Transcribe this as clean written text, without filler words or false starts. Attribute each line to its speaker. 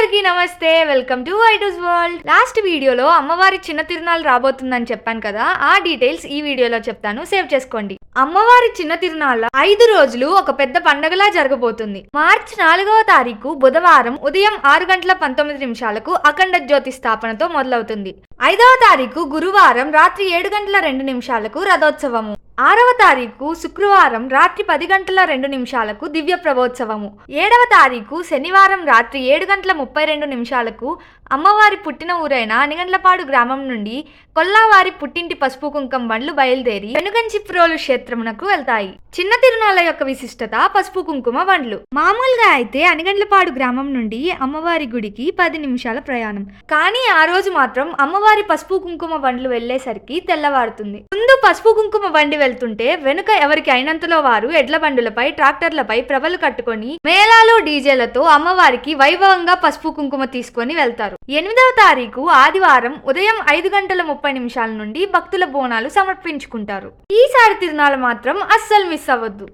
Speaker 1: అందరికీ నమస్తే, welcome to ఐటూస్ world. Last వీడియోలో అమ్మవారి చిన్న తిరునాళ్ళు రాబోతుందని చెప్పాను కదా, ఆ డీటెయిల్స్ ఈ వీడియోలో చెప్తాను, సేవ్ చేసుకోండి. అమ్మవారి చిన్న తిరునాళ్ళ 5 రోజులు ఒక పెద్ద పండగలా జరగబోతుంది. మార్చి 4వ తారీఖు బుధవారం ఉదయం 6:19 అఖండ జ్యోతి స్థాపనతో మొదలవుతుంది. 5వ తారీఖు గురువారం రాత్రి 7:02 రథోత్సవము. 6వ తారీఖు శుక్రవారం రాత్రి 10:02 దివ్య ప్రభోత్సవము. 7వ తారీఖు శనివారం రాత్రి 7:32 అమ్మవారి పుట్టిన ఊరైన అనిగండ్లపాడు గ్రామం నుండి కొల్లావారి పుట్టింటి పసుపు కుంకం బండ్లు బయలుదేరి వెనుగంచిప్రోలు క్షేత్రమునకు వెళ్తాయి. చిన్న తిరునాళ్ళ యొక్క విశిష్టత పసుపు కుంకుమ బండ్లు. మామూలుగా అయితే అనిగండ్లపాడు గ్రామం నుండి అమ్మవారి గుడికి 10 నిమిషాల ప్రయాణం. కానీ ఆ రోజు మాత్రం అమ్మవారి పసుపు కుంకుమ బండ్లు వెళ్లేసరికి తెల్లవారుతుంది. ముందు పసుపు కుంకుమ బండి వెళ్తుంటే వెనుక ఎవరికి అయినంతలో వారు ఎడ్ల బండులపై ట్రాక్టర్లపై ప్రభలు కట్టుకొని మేళాలు డీజేలతో అమ్మవారికి వైభవంగా పసుపు కుంకుమ తీసుకొని వెళ్తారు. 8వ తారీఖు ఆదివారం ఉదయం 5:30 నుండి భక్తుల బోనాలు సమర్పించుకుంటారు. ఈసారి తిరునాళ్ళు మాత్రం అస్సలు మిస్ అవ్వద్దు.